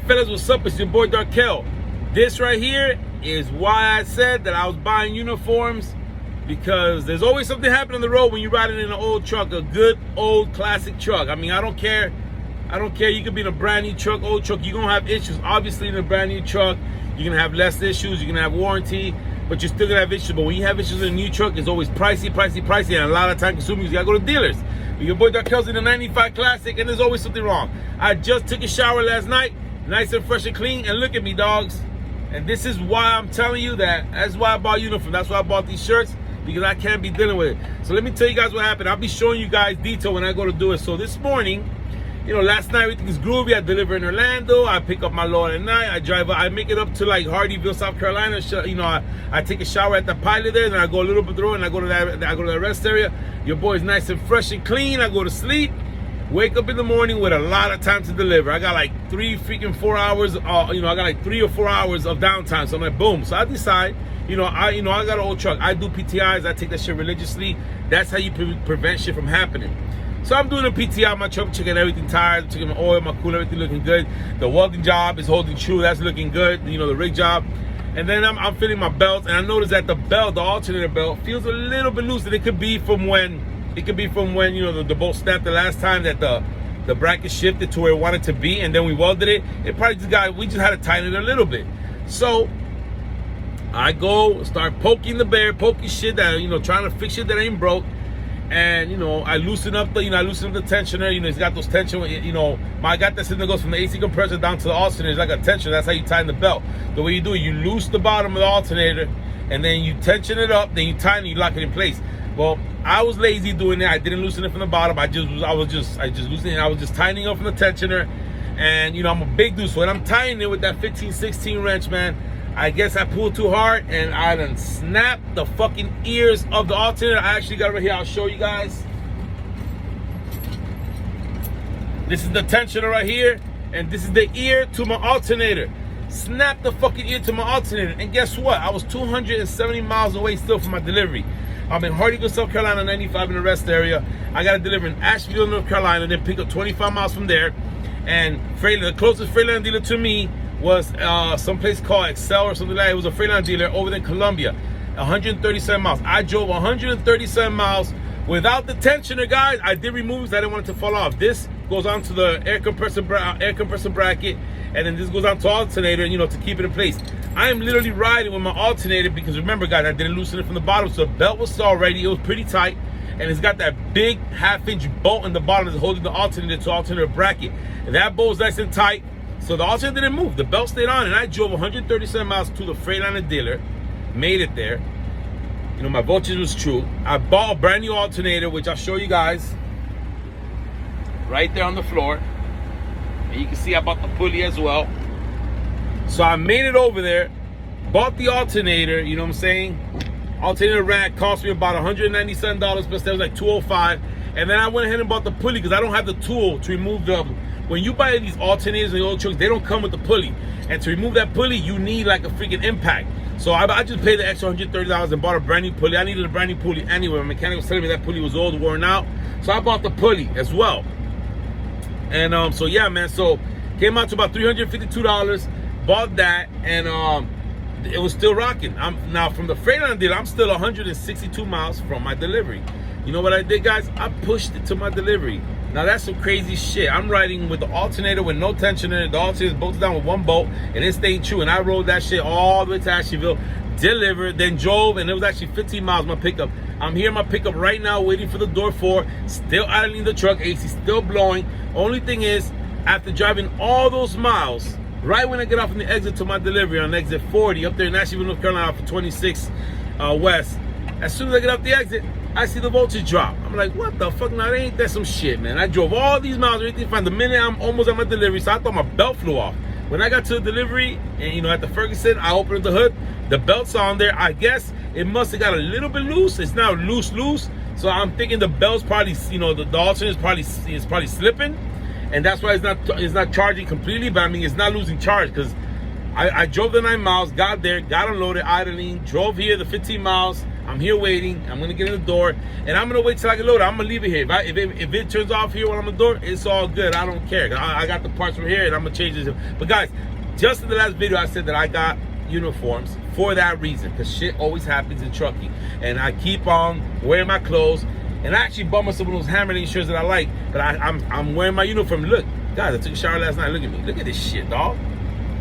fellas, what's up? It's your boy Darkel. This right here is why I said that I was buying uniforms, because there's always something happening on the road when you're riding in an old truck, a good old classic truck. I mean, I don't care. You could be in a brand new truck, old truck. You're gonna have issues. Obviously, in a brand new truck, you're gonna have less issues. You're gonna have warranty, but you're still gonna have issues. But when you have issues in a new truck, it's always pricey, and a lot of time consuming. You gotta go to dealers. Your boy Darkel's in the 95 Classic, and there's always something wrong. I just took a shower last night, nice and fresh and clean, and look at me, dogs. And this is why I'm telling you that. That's why I bought uniform. That's why I bought these shirts, because I can't be dealing with it. So let me tell you guys what happened. I'll be showing you guys detail when I go to do it. So this morning, last night everything is groovy. I deliver in Orlando. I pick up my load at night. I drive up. I make it up to like Hardyville, South Carolina. I take a shower at the pilot there, then I go a little bit through, and I go to the rest area. Your boy's nice and fresh and clean. I go to sleep. Wake up in the morning with a lot of time to deliver. I got like 3 or 4 hours. I got like 3 or 4 hours of downtime. So I'm like, boom. So I decide, I got an old truck. I do PTIs. I take that shit religiously. That's how you prevent shit from happening. So I'm doing a PTI on my truck, checking everything tires, checking my oil, my cooler, everything looking good. The welding job is holding true. That's looking good. The rig job. And then I'm fitting my belts, and I noticed that the alternator belt, feels a little bit loose. And it could be from when the bolt snapped the last time that the bracket shifted to where it wanted to be, and then we welded it. It probably we just had to tighten it a little bit. So I go start poking shit that trying to fix shit that ain't broke. And I loosen up the tensioner. It's got those tension. I got this thing that goes from the AC compressor down to the alternator. It's like a tensioner. That's how you tighten the belt. The way you do it, you loose the bottom of the alternator, and then you tension it up. Then you tighten, you lock it in place. Well, I was lazy doing that. I didn't loosen it from the bottom. I was just loosening it. I was just tightening up from the tensioner. And I'm a big dude, so when I'm tightening it with that 15-16 wrench, man, I guess I pulled too hard, and I done snapped the fucking ears of the alternator. I actually got it right here. I'll show you guys. This is the tensioner right here, and this is the ear to my alternator. Snapped the fucking ear to my alternator, and guess what? I was 270 miles away still from my delivery. I'm in Hardyville, South Carolina, 95 in the rest area. I got to deliver in Asheville, North Carolina, then pick up 25 miles from there. And the closest Freightliner dealer to me was someplace called Excel or something like that. It was a Freightliner dealer over there in Columbia, 137 miles. I drove 137 miles without the tensioner, guys. I did remove it because I didn't want it to fall off. This goes on to the air compressor bracket, and then this goes on to alternator, to keep it in place. I am literally riding with my alternator because remember, guys, I didn't loosen it from the bottom, so the belt was already, it was pretty tight, and it's got that big 1/2-inch bolt in the bottom that's holding the alternator to alternator bracket. And that bolt's nice and tight, so the alternator didn't move. The belt stayed on, and I drove 137 miles to the Freightliner dealer, made it there. My voltage was true. I bought a brand new alternator, which I'll show you guys right there on the floor. And you can see I bought the pulley as well. So I made it over there, bought the alternator, you know what I'm saying? Alternator rack cost me about $197, plus that was like $205. And then I went ahead and bought the pulley because I don't have the tool to remove when you buy these alternators and the old trucks, they don't come with the pulley. And to remove that pulley, you need like a freaking impact. So I just paid the extra $130 and bought a brand new pulley. I needed a brand new pulley anyway. My mechanic was telling me that pulley was old, worn out. So I bought the pulley as well. And so yeah, man, so came out to about $352. Bought that, and it was still rocking. Now from the Freightliner dealer, I'm still 162 miles from my delivery. You know what I did, guys? I pushed it to my delivery. Now that's some crazy shit. I'm riding with the alternator with no tensioner. The alternator is bolted down with one bolt, and it stayed true. And I rode that shit all the way to Asheville, delivered, then drove, and it was actually 15 miles my pickup. I'm here in my pickup right now, waiting for the door 4, still idling the truck, AC still blowing. Only thing is, after driving all those miles, right when I get off on the exit to my delivery on exit 40 up there in Asheville, North Carolina for 26 West, as soon as I get off the exit, I see the voltage drop. I'm like, what the fuck? Now, ain't that some shit, man? I drove all these miles, everything fine. The minute I'm almost at my delivery, so I thought my belt flew off. When I got to the delivery, and at the Ferguson, I opened the hood, the belt's on there. I guess it must have got a little bit loose. It's now loose. So I'm thinking the belt's probably, the alternator is probably slipping. And that's why it's not charging completely, but I mean it's not losing charge because I drove the 9 miles, got there, got unloaded, idling, drove here the 15 miles, I'm here waiting. I'm gonna get in the door, and I'm gonna wait till I get loaded. I'm gonna leave it here. If it turns off here while I'm in the door, it's all good. I don't care. I got the parts from here, and I'm gonna change this. But guys, just in the last video, I said that I got uniforms for that reason, because shit always happens in trucking, and I keep on wearing my clothes. And I actually bought myself one of those Hammerlane shirts that I like, but I'm wearing my uniform. Look, guys, I took a shower last night. Look at me. Look at this shit, dog.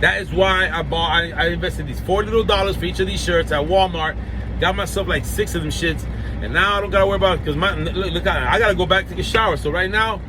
That is why I invested these $40 little for each of these shirts at Walmart. Got myself like 6 of them shits, and now I don't gotta worry about it, because look, I gotta go back to take a shower. So right now,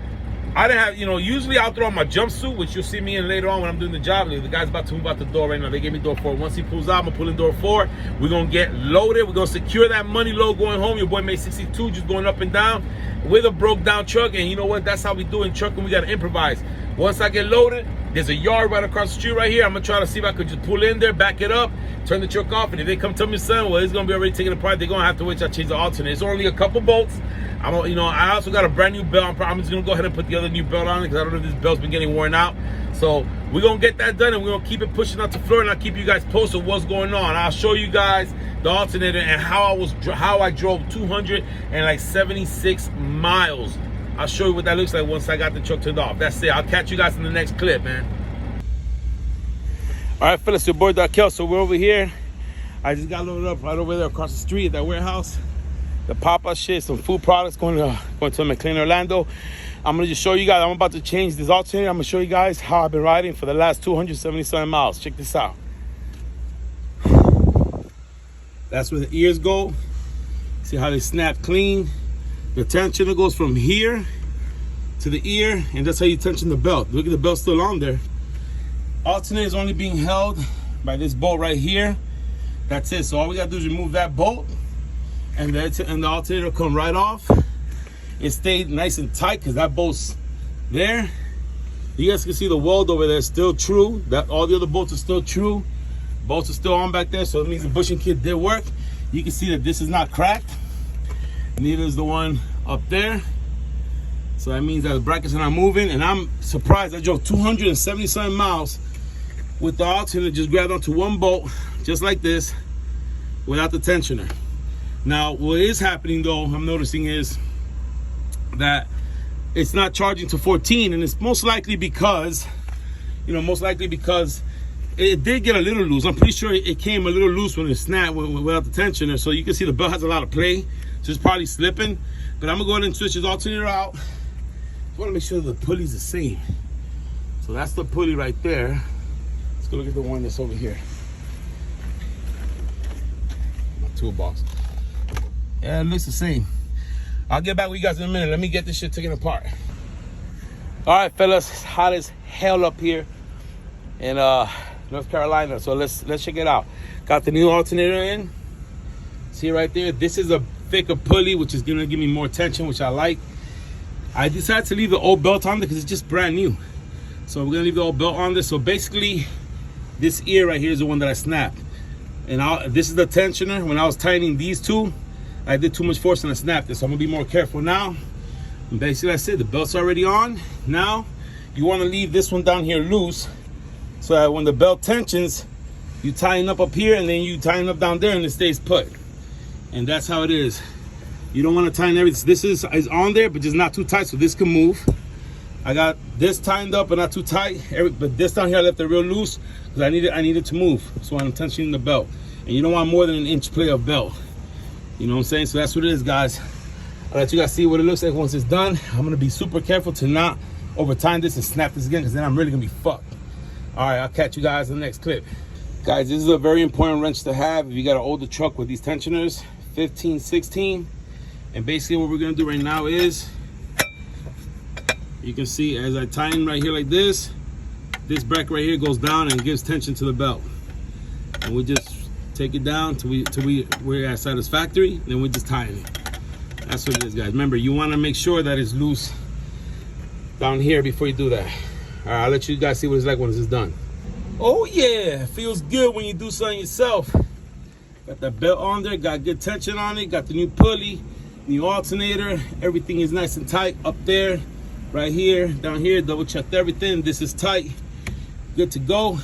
I didn't have, usually I'll throw on my jumpsuit, which you'll see me in later on when I'm doing the job. The guy's about to move out the door right now. They gave me door 4. Once he pulls out, I'm gonna pull in door 4. We're gonna get loaded. We're gonna secure that money load going home. Your boy made 62, just going up and down with a broke down truck. And you know what? That's how we do in trucking. We gotta improvise. Once I get loaded, there's a yard right across the street right here. I'm gonna try to see if I could just pull in there, back it up, turn the truck off, and if they come tell me, son, well, it's gonna be already taken apart, they're gonna have to wait till I change the alternator. It's only a couple bolts. I also got a brand new belt. I'm just gonna go ahead and put the other new belt on it, because I don't know if this belt's been getting worn out. So we're gonna get that done, and we're gonna keep it pushing out the floor, and I'll keep you guys posted what's going on. I'll show you guys the alternator and how I drove 276 miles. I'll show you what that looks like once I got the truck turned off. That's it. I'll catch you guys in the next clip, man. All right, fellas, your boy Darkel. So we're over here. I just got loaded up right over there across the street at that warehouse. The pop-up shit, some food products going to McLean, Orlando. I'm gonna just show you guys. I'm about to change this alternator. I'm gonna show you guys how I've been riding for the last 277 miles. Check this out. That's where the ears go. See how they snap clean. The tensioner goes from here to the ear, and that's how you tension the belt. Look at the belt still on there. Alternator is only being held by this bolt right here. That's it. So all we gotta do is remove that bolt, and the alternator will come right off. It stayed nice and tight because that bolt's there. You guys can see the weld over there is still true. That all the other bolts are still true. Bolts are still on back there, so it means the bushing kit did work. You can see that this is not cracked. Neither is the one up there. So that means that the brackets are not moving, and I'm surprised. I drove 277 miles with the alternator just grabbed onto one bolt, just like this, without the tensioner. Now, what is happening though, I'm noticing, is that it's not charging to 14, and it's most likely because, it did get a little loose. I'm pretty sure it came a little loose when it snapped without the tensioner. So you can see the belt has a lot of play, so it's probably slipping. But I'm gonna go ahead and switch this alternator out. I want to make sure the pulley's the same. So that's the pulley right there. Let's go look at the one that's over here. My toolbox. Yeah, it looks the same. I'll get back with you guys in a minute. Let me get this shit taken apart. All right, fellas, it's hot as hell up here in North Carolina. So let's check it out. Got the new alternator in. See right there. This is a thicker pulley, which is gonna give me more tension, which I like. I decided to leave the old belt on there because it's just brand new. So we're gonna leave the old belt on there. So basically, this ear right here is the one that I snapped. And this is the tensioner. When I was tightening these two, I did too much force and I snapped it. So I'm gonna be more careful now. And basically that's it. The belt's already on. Now, you wanna leave this one down here loose, so that when the belt tensions, you tighten up here, and then you tighten up down there, and it stays put. And that's how it is. You don't want to tighten everything. This is on there, but just not too tight, so this can move. I got this tightened up but not too tight. But this down here I left it real loose because I needed to move. So I'm tensioning the belt. And you don't want more than an inch play of belt. You know what I'm saying? So that's what it is, guys. I'll let you guys see what it looks like once it's done. I'm gonna be super careful to not over time this and snap this again, because then I'm really gonna be fucked. All right, I'll catch you guys in the next clip. Guys, this is a very important wrench to have if you got an older truck with these tensioners, 15, 16. And basically what we're gonna do right now is, you can see as I tighten right here like this bracket right here goes down and gives tension to the belt. And we just take it down till we're at satisfactory, then we just tighten it. That's what it is, guys. Remember, you wanna make sure that it's loose down here before you do that. All right, I'll let you guys see what it's like when it's done. Oh yeah, it feels good when you do something yourself. Got that belt on there, got good tension on it, got the new pulley, new alternator, everything is nice and tight up there, right here, down here, double checked everything. This is tight, good to go.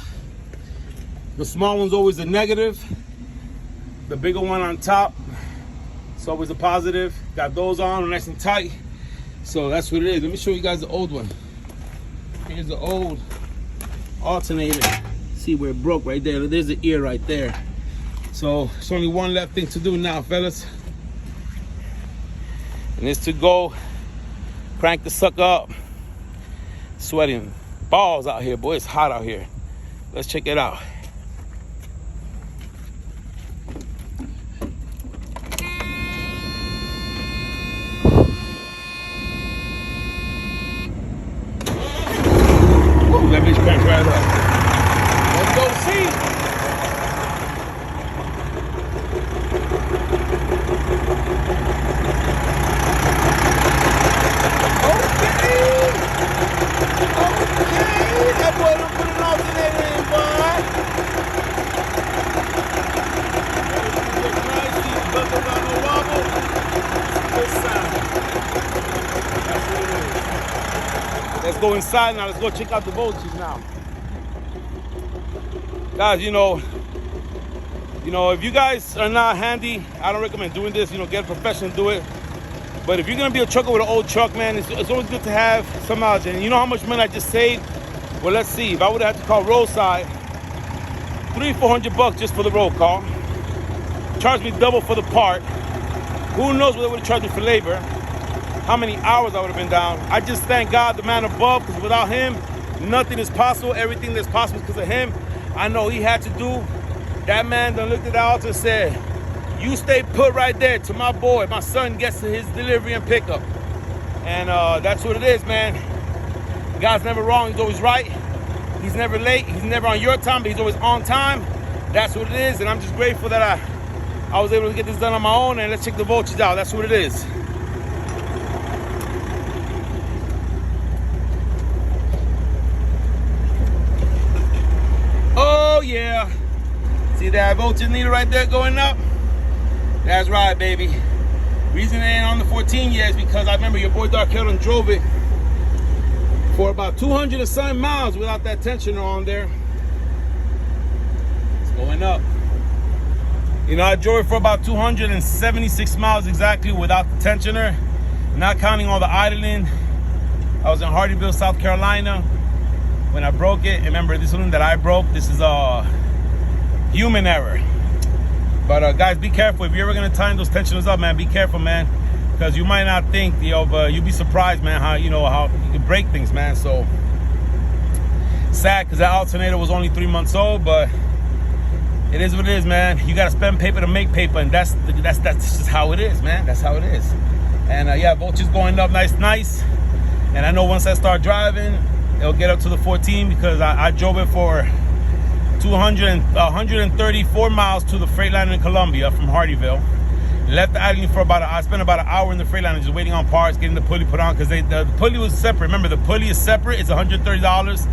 The small one's always a negative. The bigger one on top It's always a positive. Got those on nice and tight. So that's what it is. Let me show you guys the old one. Here's the old alternator. See where it broke right there. There's the ear right there. So it's only one left thing to do now, fellas. And it's to go crank the sucker up. Sweating balls out here, boy. It's hot out here. Let's check it out. Ooh, that bitch cranked right up. Let's go see. Okay, that boy done put an alternator in, boy. Let's go inside now. Let's go check out the voltage now. Guys, you know, if you guys are not handy, I don't recommend doing this. Get a professional to do it. But if you're gonna be a trucker with an old truck, man, it's always good to have some knowledge. And you know how much money I just saved? Well, let's see. If I would have had to call roadside, $300-400 just for the roll call. Charged me double for the part. Who knows what they would have charged me for labor? How many hours I would have been down? I just thank God, the man above, because without him, nothing is possible. Everything that's possible is because of him. I know he had to do. That man done looked at the altar and said, "You stay put right there till my boy, my son, gets to his delivery and pickup." And that's what it is, man. God's never wrong. He's always right. He's never late. He's never on your time, but he's always on time. That's what it is. And I'm just grateful that I was able to get this done on my own. And let's check the voltage out. That's what it is. Oh, yeah. See that voltage needle right there going up? That's right, baby. Reason it ain't on the 14 yet is because I remember your boy Dark Hill drove it for about 200 and some miles without that tensioner on there. It's going up. I drove it for about 276 miles exactly without the tensioner, not counting all the idling. I was in Hardyville, South Carolina when I broke it. Remember, this one that I broke, this is a human error. But guys, be careful. If you're ever gonna tighten those tensioners up, man, be careful, man, because you might not think, but you'll be surprised, man, how you can break things, man. So sad, because that alternator was only 3 months old, but it is what it is, man. You gotta spend paper to make paper, and that's just how it is, man. That's how it is. And yeah, voltage going up nice. And I know once I start driving, it'll get up to the 14, because I drove it for 134 miles to the Freightliner in Columbia from Hardyville. Left the idling for I spent about an hour in the Freightliner just waiting on parts, getting the pulley put on, because the pulley was separate. Remember, the pulley is separate. It's $130.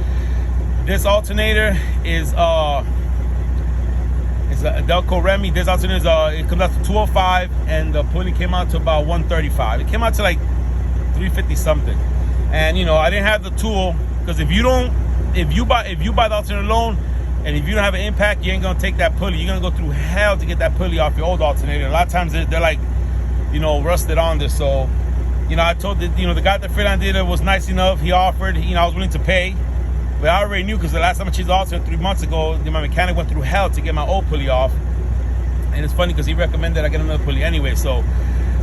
This alternator is it's a Delco Remy. This alternator is it comes out to $205, and the pulley came out to about $135. It came out to like $350 something. And I didn't have the tool, because if you buy the alternator alone, and if you don't have an impact, you ain't gonna take that pulley. You're gonna go through hell to get that pulley off your old alternator. A lot of times they're like, rusted on this. So, I told the guy that Freightliner did it was nice enough. He offered, I was willing to pay, but I already knew, because the last time I changed the alternator 3 months ago, my mechanic went through hell to get my old pulley off. And it's funny because he recommended I get another pulley anyway. So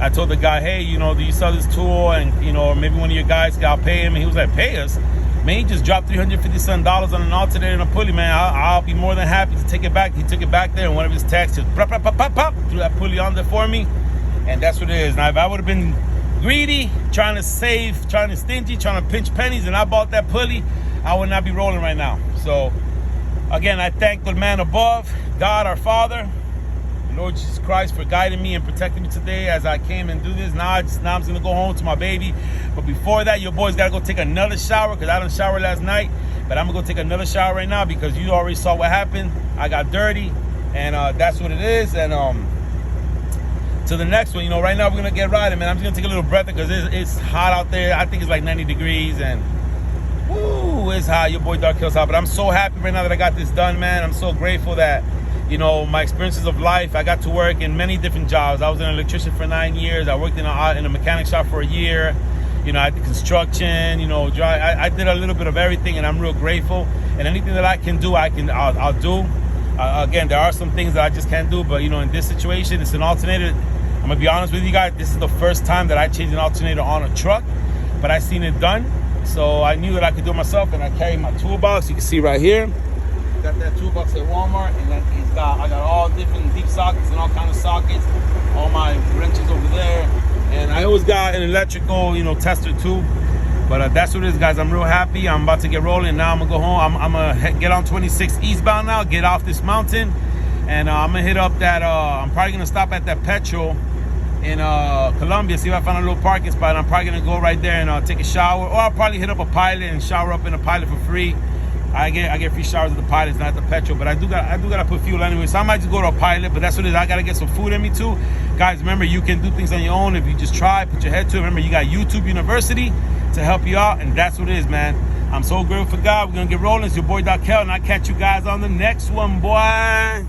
I told the guy, hey, do you sell this tool? And maybe one of your guys, I'll pay him. And he was like, pay us? Man, he just dropped $350 on an alternator and a pulley, man. I'll be more than happy to take it back. He took it back there, and one of his techs just pop, threw that pulley on there for me. And that's what it is. Now, if I would have been greedy, trying to save, trying to stingy, trying to pinch pennies, and I bought that pulley, I would not be rolling right now. So, again, I thank the man above, God our Father, Lord Jesus Christ, for guiding me and protecting me today as I came and do this. Now I'm just gonna go home to my baby. But before that, your boy's gotta go take another shower, because I didn't shower last night. But I'm gonna go take another shower right now, because you already saw what happened. I got dirty, and that's what it is. And to the next one, right now we're gonna get riding, man. I'm just gonna take a little breath, because it's hot out there. I think it's like 90 degrees, and woo, it's hot. Your boy Dark Hill's hot. But I'm so happy right now that I got this done, man. I'm so grateful that you know, my experiences of life. I got to work in many different jobs. I was an electrician for 9 years. I worked in a mechanic shop for a year. You know, I did construction, you know, I did a little bit of everything, and I'm real grateful. And anything that I can do, I'll do. Again, there are some things that I just can't do, but you know, in this situation, it's an alternator. I'm gonna be honest with you guys, this is the first time that I changed an alternator on a truck, but I seen it done. So I knew that I could do it myself, and I carry my toolbox. You can see right here. Got that toolbox at Walmart, and then I got all different deep sockets and all kinds of sockets. All my wrenches over there. And I always got an electrical, you know, tester too. But that's what it is, guys. I'm real happy. I'm about to get rolling. Now I'm gonna go home. I'm gonna get on 26 eastbound now, get off this mountain, and I'm gonna hit up that, I'm probably gonna stop at that petrol in Columbia, see if I find a little parking spot. I'm probably gonna go right there and take a shower, or I'll probably hit up a Pilot and shower up in a Pilot for free. I get free showers at the Pilots, not at the petrol, but I do gotta put fuel anyway. So I might just go to a Pilot, but that's what it is. I gotta get some food in me too. Guys, remember, you can do things on your own if you just try, put your head to it. Remember, you got YouTube University to help you out, and that's what it is, man. I'm so grateful for God. We're gonna get rolling. It's your boy Doc Kel, and I'll catch you guys on the next one, boy.